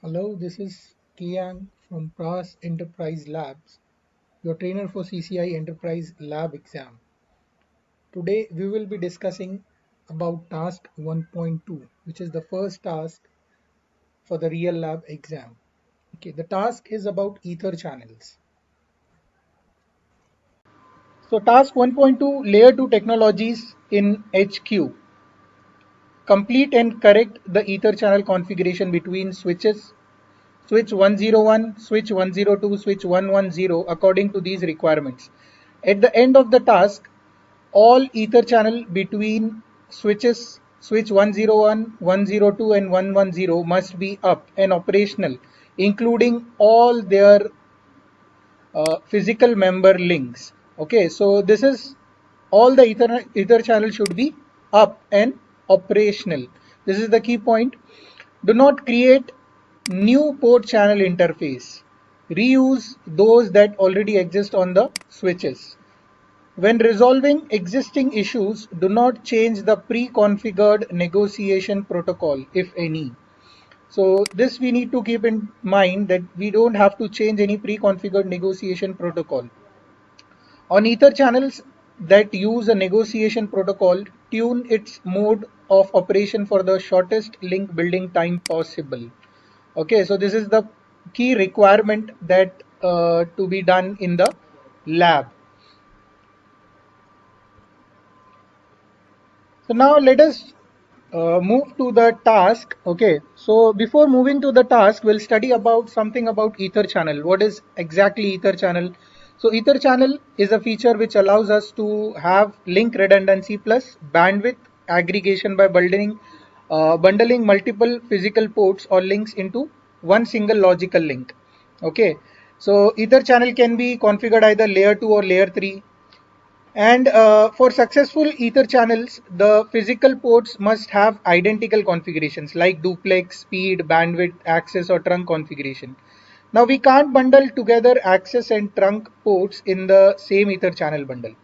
Hello, this is Kian from PRAS Enterprise Labs, your trainer for CCI Enterprise Lab exam. Today we will be discussing about task 1.2, which is the first task for the real lab exam. Okay, the task is about ether channels. So task 1.2, layer 2 technologies in HQ. Complete and correct the ether channel configuration between switches switch 101, switch 102, switch 110 according to these requirements. At the end of the task, all ether channel between switches switch 101, 102 and 110 must be up and operational, including all their physical member links. Okay, so this is all the ether channel should be up and operational. This is the key point. Do not create new port channel interface. Reuse those that already exist on the switches. When resolving existing issues, do not change the pre-configured negotiation protocol, if any. So this we need to keep in mind that we don't have to change any pre-configured negotiation protocol. On ether channels that use a negotiation protocol, tune its mode of operation for the shortest link building time possible. Okay, so this is the key requirement that to be done in the lab. So now let us move to the task. Okay, so before moving to the task, we'll study about something about ether channel. What is exactly ether channel? So ether channel is a feature which allows us to have link redundancy plus bandwidth aggregation by bundling multiple physical ports or links into one single logical link. Okay, so ether channel can be configured either layer 2 or layer 3. And for successful ether channels, the physical ports must have identical configurations like duplex, speed, bandwidth, access or trunk configuration. Now we can't bundle together access and trunk ports in the same ether channel bundle.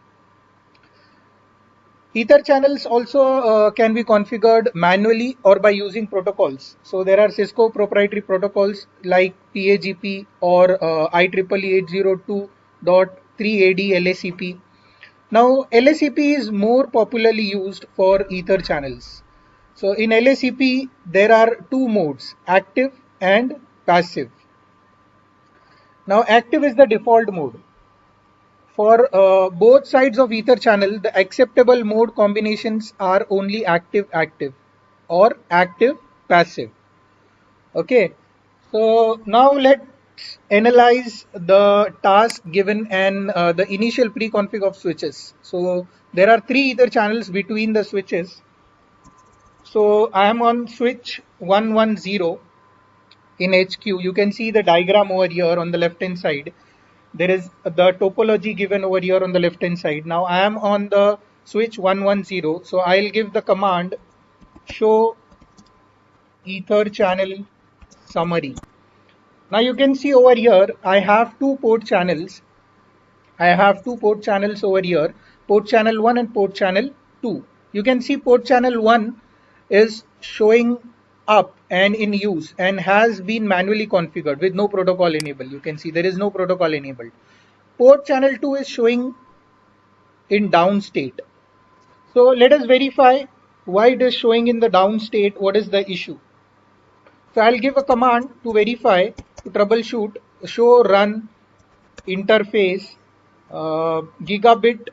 Ether channels also can be configured manually or by using protocols. So there are Cisco proprietary protocols like PAGP or IEEE 802.3AD LACP. Now, LACP is more popularly used for ether channels. So in LACP, there are two modes, active and passive. Now, active is the default mode. For both sides of ether channel, the acceptable mode combinations are only active or active passive. Okay, so now let's analyze the task given and the initial pre-config of switches. So there are three ether channels between the switches. So I am on switch 110 in HQ. You can see the diagram over here on the left hand side. There is the topology given over here on the left hand side. Now I am on the switch 110. So I'll give the command show ether channel summary. Now you can see over here, I have two port channels. I have two port channels over here, port channel 1 and port channel 2. You can see port channel 1 is showing up and in use and has been manually configured with no protocol enabled. You can see there is no protocol enabled. Port channel 2 is showing in down state. So let us verify why it is showing in the down state. What is the issue? So I'll give a command to verify, to troubleshoot, show run interface gigabit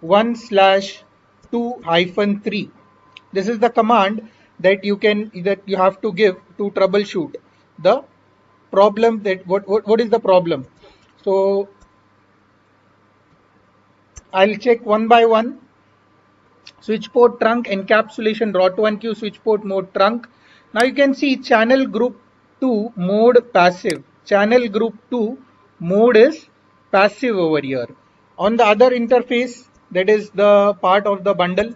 1 slash 2 hyphen 3. This is the command that you have to give to troubleshoot the problem. That what is the problem? So I'll check one by one. Switch port trunk encapsulation ROT1Q switch port mode trunk. Now you can see channel group 2 mode passive. Channel group 2 mode is passive over here. On the other interface, that is the part of the bundle,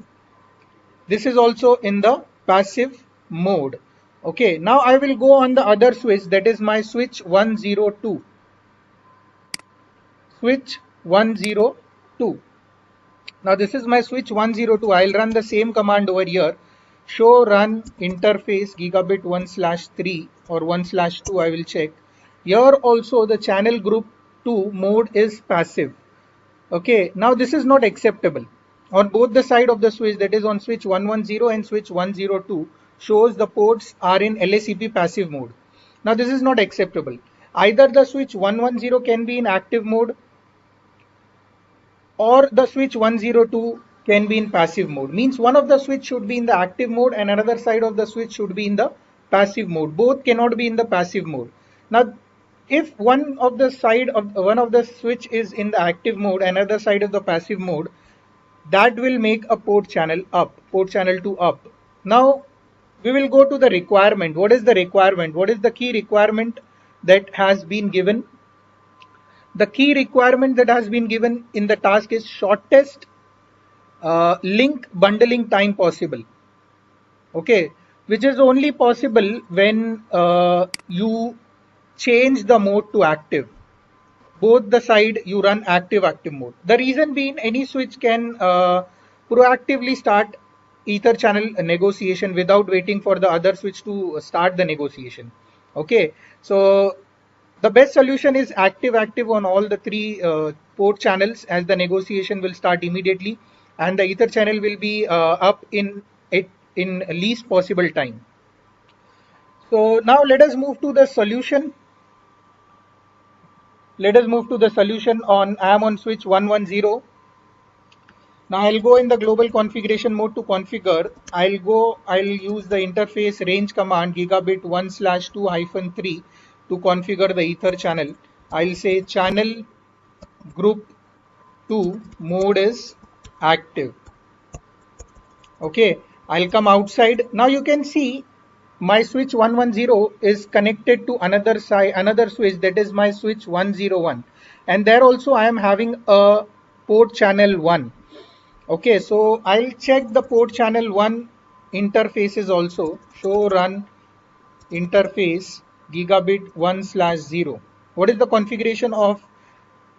this is also in the passive mode. Okay, now I will go on the other switch, that is my switch 102. Switch 102. Now this is my switch 102. I'll run the same command over here. show run interface gigabit 1/3 or 1/2, I will check. Here also the channel group 2 mode is passive. Okay, now this is not acceptable. On both the side of the switch, that is on switch 110 and switch 102, shows the ports are in LACP passive mode. Now this is not acceptable. Either the switch 110 can be in active mode or the switch 102 can be in passive mode. Means one of the switch should be in the active mode and another side of the switch should be in the passive mode. Both cannot be in the passive mode. Now if one of the switch is in the active mode and other side of the passive mode, that will make a port channel to up. Now we will go to the requirement. What is the requirement? What is the key requirement that has been given? The key requirement that has been given in the task is shortest link bundling time possible. Okay, which is only possible when you change the mode to active. Both the side you run active mode. The reason being, any switch can proactively start ether channel negotiation without waiting for the other switch to start the negotiation. Okay, so the best solution is active on all the three port channels, as the negotiation will start immediately and the ether channel will be up in least possible time. So now let us move to the solution. Let us move to the solution on, I am on switch 110. Now I'll go in the global configuration mode to configure. I'll use the interface range command gigabit 1/2-3 to configure the ether channel. I'll say channel group 2 mode is active. Okay, I'll come outside. Now you can see my switch 110 is connected to another switch, that is my switch 101, and there also I am having a port channel 1. Okay, so I'll check the port channel 1 interfaces also. Show run interface gigabit 1/0. What is the configuration of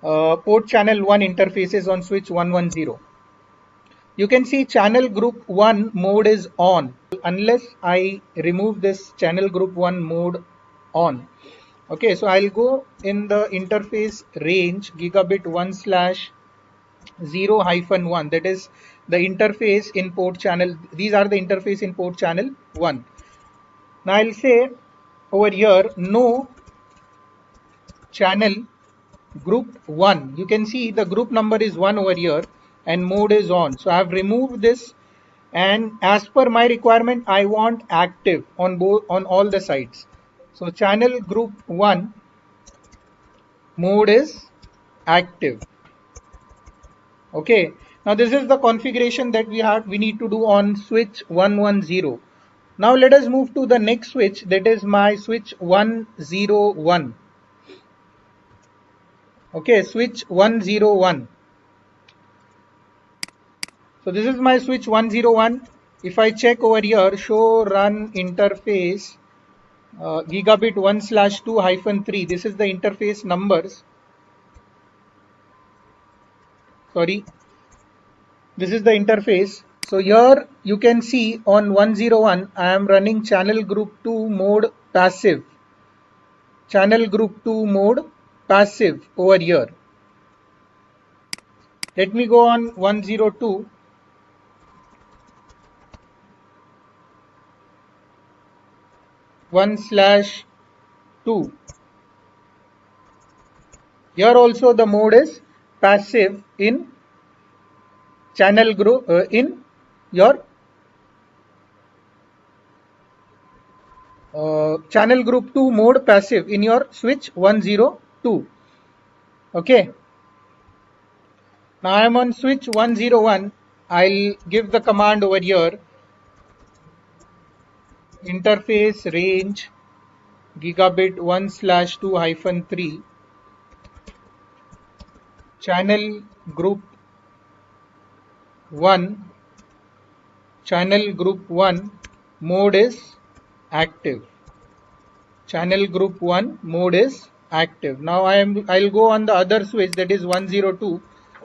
port channel 1 interfaces on switch 110? You can see channel group 1 mode is on unless I remove this channel group 1 mode on. Okay, so I'll go in the interface range gigabit 1/0-1, that is the interface in port channel. These are the interface in port channel 1. Now I'll say over here no channel group 1. You can see the group number is 1 over here and mode is on. So I have removed this, and as per my requirement I want active on all the sides. So channel group 1 mode is active. Okay, now this is the configuration that we need to do on switch 110. Now let us move to the next switch, that is my switch 101. Okay, switch 101. So this is my switch 101. If I check over here, show run interface gigabit 1/2-3. This is the interface numbers. Sorry, this is the interface. So here you can see on 101 I am running channel group 2 mode passive. Channel group 2 mode passive over here. Let me go on 102. (1/2). Here also the mode is passive in channel group in your channel group 2 mode passive in your switch 102. Okay. Now I am on switch 101. I'll give the command over here, interface range gigabit 1/2-3, channel group 1 mode is active. Channel group 1 mode is active. Now I'll go on the other switch, that is 102.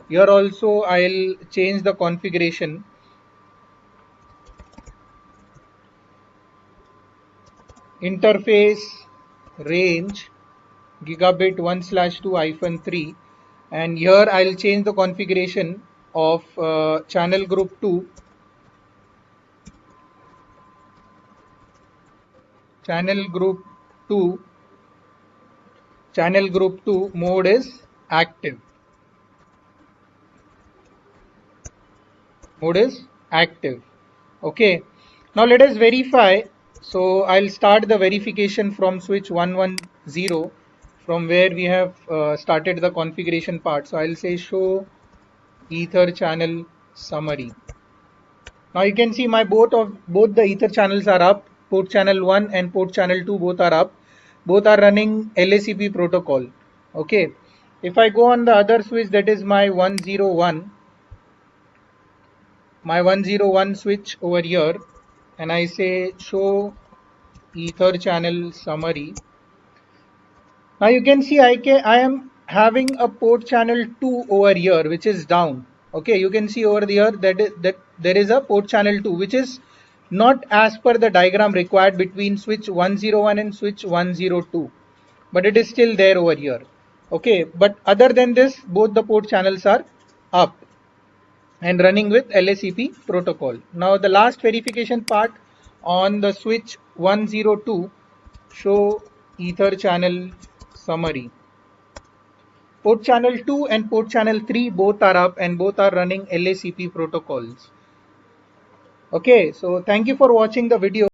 Here also I'll change the configuration. interface range gigabit 1/2-3, and here I'll change the configuration of channel group 2. Channel group 2 mode is active. Okay, now let us verify. So I'll start the verification from switch 110, from where we have started the configuration part. So I'll say show ether channel summary. Now you can see my both the ether channels are up. Port channel 1 and port channel 2 both are up. Both are running LACP protocol. Okay, if I go on the other switch, that is my 101 switch over here, and I say show ether channel summary. Now you can see I am having a port channel 2 over here, which is down. Okay, you can see over here that there is a port channel 2 which is not as per the diagram required between switch 101 and switch 102, but it is still there over here. Okay, but other than this, both the port channels are up and running with LACP protocol. Now the last verification part on the switch 102, show ether channel summary. Port channel 2 and port channel 3 both are up and both are running LACP protocols. Okay, so thank you for watching the video.